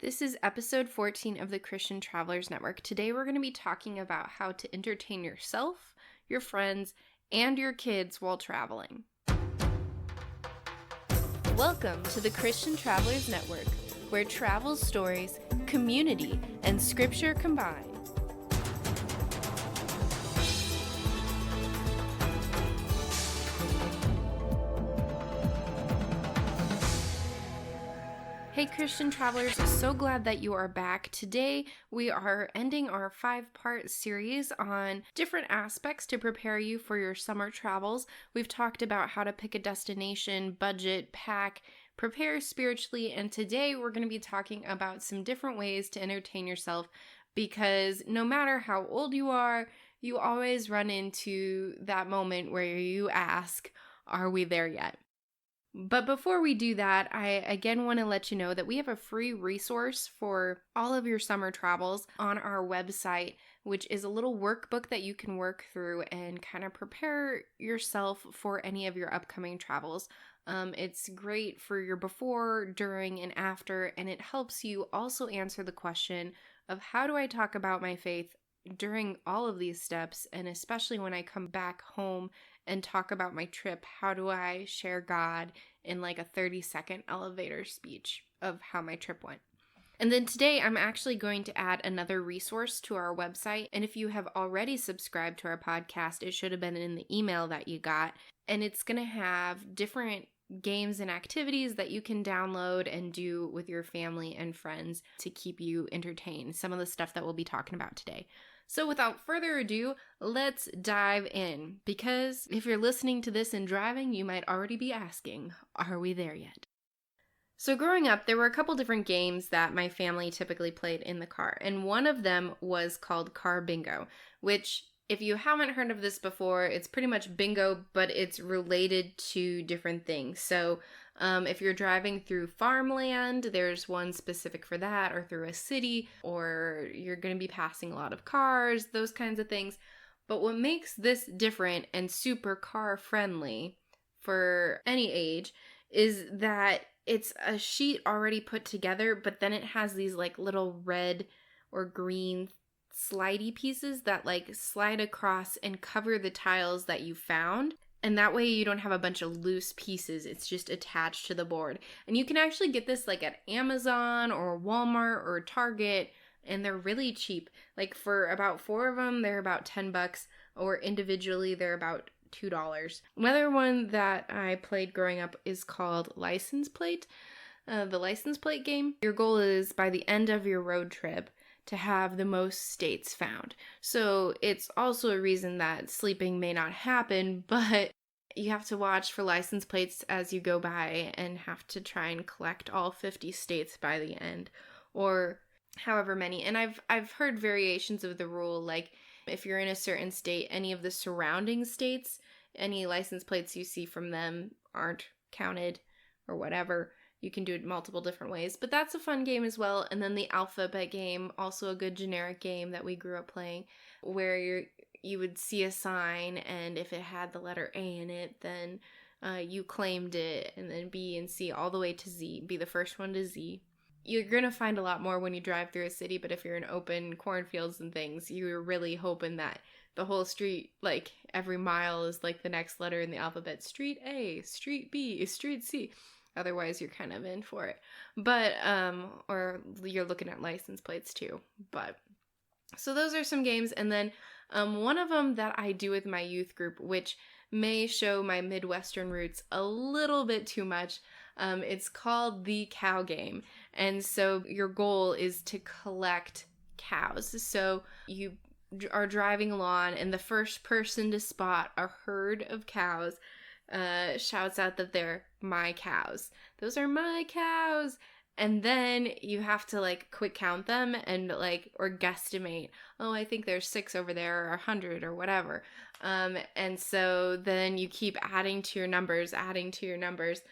This is episode 14 of the Christian Travelers Network. Today we're going to be talking about how to entertain yourself, your friends, and your kids while traveling. Welcome to the Christian Travelers Network, where travel stories, community, and scripture combine. Hey Christian Travelers, so glad that you are back. Today we are ending our 5-part series on different aspects to prepare you for your summer travels. We've talked about how to pick a destination, budget, pack, prepare spiritually, and today we're going to be talking about some different ways to entertain yourself, because no matter how old you are, you always run into that moment where you ask, are we there yet? But before we do that, I again want to let you know that we have a free resource for all of your summer travels on our website, which is a little workbook that you can work through and kind of prepare yourself for any of your upcoming travels. It's great for your before, during, and after, and it helps you also answer the question of how do I talk about my faith during all of these steps, and especially when I come back home and talk about my trip, how do I share God in like a 30-second elevator speech of how my trip went? And then today I'm actually going to add another resource to our website. And if you have already subscribed to our podcast, it should have been in the email that you got. And it's going to have different games and activities that you can download and do with your family and friends to keep you entertained. Some of the stuff that we'll be talking about today. So without further ado, let's dive in, because if you're listening to this and driving, you might already be asking, are we there yet? So growing up, there were a couple different games that my family typically played in the car, and one of them was called Car Bingo, which, if you haven't heard of this before, it's pretty much bingo, but it's related to different things. So if you're driving through farmland, there's one specific for that, or through a city, or you're going to be passing a lot of cars, those kinds of things. But what makes this different and super car friendly for any age is that it's a sheet already put together, but then it has these like little red or green slidey pieces that like slide across and cover the tiles that you found. And that way you don't have a bunch of loose pieces. It's just attached to the board. And you can actually get this like at Amazon or Walmart or Target, and they're really cheap. Like for about 4 of them, they're about $10, or individually they're about $2. Another one that I played growing up is called License Plate. The license plate game. Your goal is by the end of your road trip to have the most states found. So it's also a reason that sleeping may not happen, but you have to watch for license plates as you go by and have to try and collect all 50 states by the end, or however many. And I've heard variations of the rule, like if you're in a certain state, any of the surrounding states, any license plates you see from them aren't counted or whatever. You can do it multiple different ways, but that's a fun game as well. And then the alphabet game, also a good generic game that we grew up playing, where you would see a sign, and if it had the letter A in it, then you claimed it, and then B and C all the way to Z, be the first one to Z. You're going to find a lot more when you drive through a city, but if you're in open cornfields and things, you're really hoping that the whole street, like every mile is like the next letter in the alphabet. Street A, Street B, Street C. Otherwise, you're kind of in for it. But, or you're looking at license plates too. But, so those are some games. And then one of them that I do with my youth group, which may show my Midwestern roots a little bit too much, it's called the cow game. And so your goal is to collect cows. So you are driving along, and the first person to spot a herd of cows shouts out that they're my cows. Those are my cows. And then you have to like quick count them and like, or guesstimate, oh, I think there's 6 over there, or 100 or whatever. And so then you keep adding to your numbers.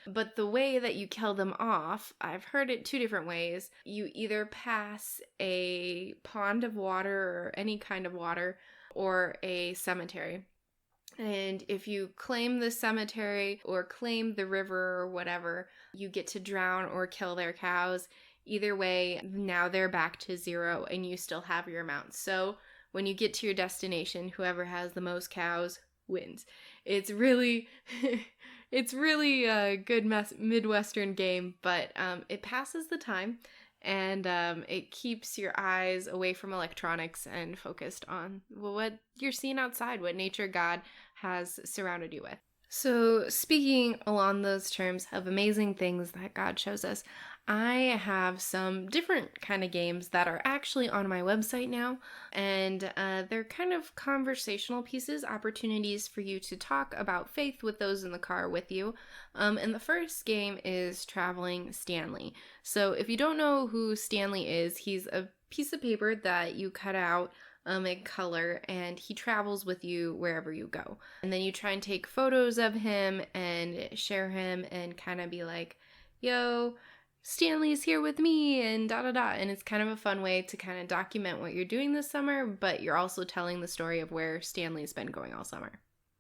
But the way that you kill them off, I've heard it 2 different ways. You either pass a pond of water or any kind of water, or a cemetery. And if you claim the cemetery or claim the river or whatever, you get to drown or kill their cows. Either way, now they're back to 0 and you still have your amount. So when you get to your destination, whoever has the most cows wins. It's really it's really a good Midwestern game, but it passes the time, and it keeps your eyes away from electronics and focused on what you're seeing outside, what nature God has surrounded you with. So, speaking along those terms of amazing things that God shows us, I have some different kind of games that are actually on my website now, and they're kind of conversational pieces, opportunities for you to talk about faith with those in the car with you. And the first game is Traveling Stanley. So, if you don't know who Stanley is, he's a piece of paper that you cut out in color, and he travels with you wherever you go. And then you try and take photos of him and share him and kind of be like, yo, Stanley's here with me and da da da. And it's kind of a fun way to kind of document what you're doing this summer, but you're also telling the story of where Stanley's been going all summer.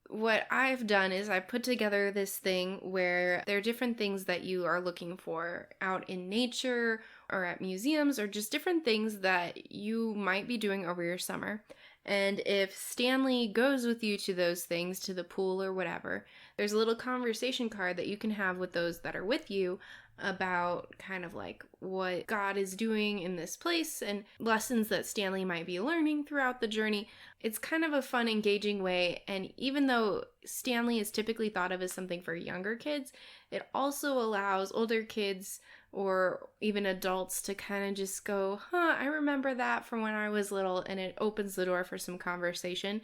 What I've done is I've put together this thing where there are different things that you are looking for out in nature or at museums, or just different things that you might be doing over your summer. And if Stanley goes with you to those things, to the pool or whatever, there's a little conversation card that you can have with those that are with you about kind of like what God is doing in this place and lessons that Stanley might be learning throughout the journey. It's kind of a fun, engaging way, and even though Stanley is typically thought of as something for younger kids, it also allows older kids or even adults to kind of just go, I remember that from when I was little, and it opens the door for some conversation.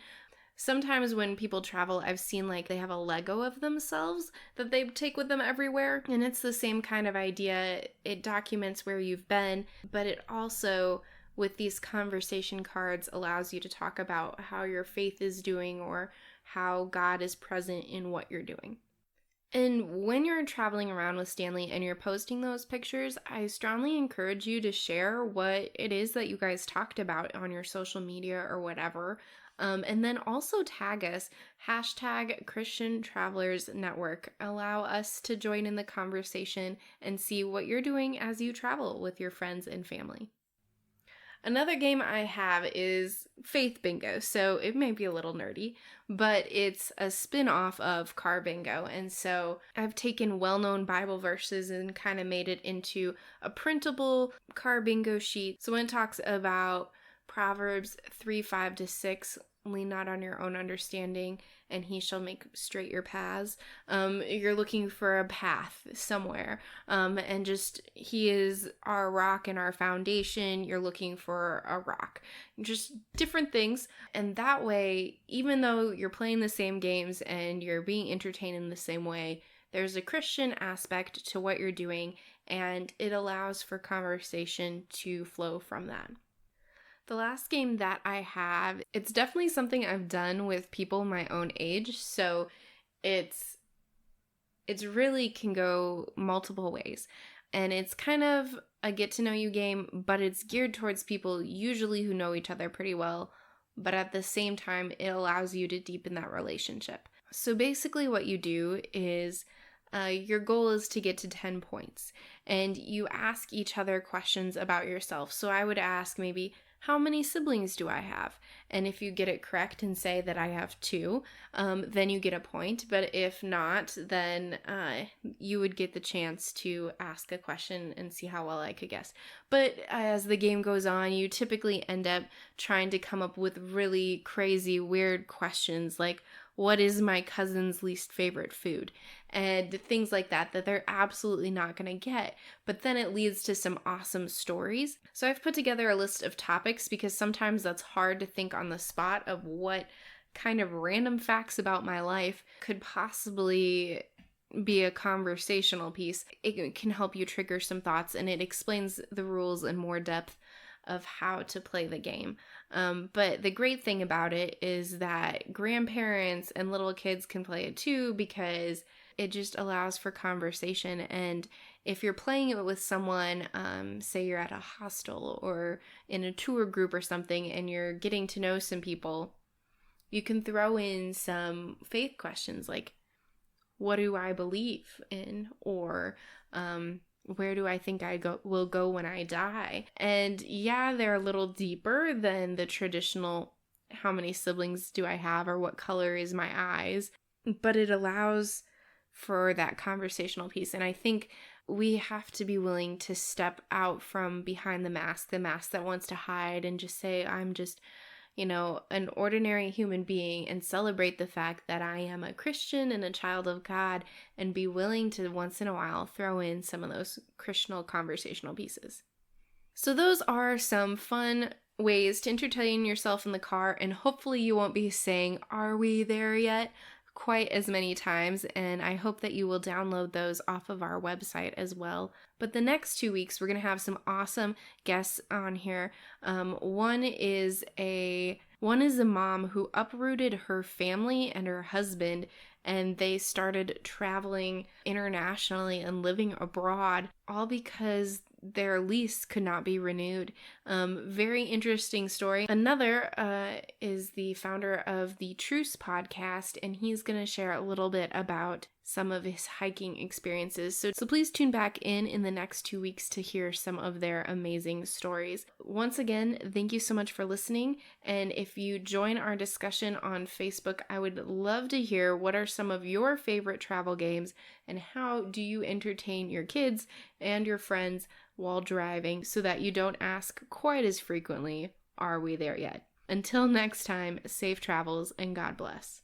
Sometimes when people travel, I've seen like they have a Lego of themselves that they take with them everywhere, and it's the same kind of idea. It documents where you've been, but it also, with these conversation cards, allows you to talk about how your faith is doing or how God is present in what you're doing. And when you're traveling around with Stanley and you're posting those pictures, I strongly encourage you to share what it is that you guys talked about on your social media or whatever. And then also tag us, #Christian Travelers Network. Allow us to join in the conversation and see what you're doing as you travel with your friends and family. Another game I have is Faith Bingo, so it may be a little nerdy, but it's a spin-off of Car Bingo, and so I've taken well-known Bible verses and kind of made it into a printable Car Bingo sheet. So when it talks about Proverbs 3:5-6, lean not on your own understanding, and he shall make straight your paths. You're looking for a path somewhere, and just he is our rock and our foundation. You're looking for a rock, just different things. And that way, even though you're playing the same games and you're being entertained in the same way, there's a Christian aspect to what you're doing, and it allows for conversation to flow from that. The last game that I have, it's definitely something I've done with people my own age, so it's really can go multiple ways. And it's kind of a get to know you game, but it's geared towards people usually who know each other pretty well, but at the same time, it allows you to deepen that relationship. So basically what you do is your goal is to get to 10 points, and you ask each other questions about yourself. So I would ask maybe, how many siblings do I have? And if you get it correct and say that I have 2, then you get a point. But if not, then you would get the chance to ask a question and see how well I could guess. But as the game goes on, you typically end up trying to come up with really crazy, weird questions like, what is my cousin's least favorite food? And things like that they're absolutely not going to get. But then it leads to some awesome stories. So I've put together a list of topics because sometimes that's hard to think on the spot of what kind of random facts about my life could possibly be a conversational piece. It can help you trigger some thoughts, and it explains the rules in more depth of how to play the game. But the great thing about it is that grandparents and little kids can play it too, because it just allows for conversation. And if you're playing it with someone, say you're at a hostel or in a tour group or something, and you're getting to know some people, you can throw in some faith questions like, what do I believe in? Or where do I think will go when I die? And yeah, they're a little deeper than the traditional how many siblings do I have or what color is my eyes, but it allows for that conversational piece. And I think we have to be willing to step out from behind the mask that wants to hide and just say, I'm just, an ordinary human being, and celebrate the fact that I am a Christian and a child of God, and be willing to once in a while throw in some of those Christian conversational pieces. So those are some fun ways to entertain yourself in the car, and hopefully you won't be saying, "Are we there yet?" quite as many times, and I hope that you will download those off of our website as well. But the next 2 weeks, we're going to have some awesome guests on here. One is a mom who uprooted her family and her husband, and they started traveling internationally and living abroad, all because their lease could not be renewed. Very interesting story. Another is the founder of the Truce podcast, and he's going to share a little bit about some of his hiking experiences. So please tune back in the next 2 weeks to hear some of their amazing stories. Once again, thank you so much for listening. And if you join our discussion on Facebook, I would love to hear what are some of your favorite travel games and how do you entertain your kids and your friends while driving so that you don't ask quite as frequently, "Are we there yet?" Until next time, safe travels and God bless.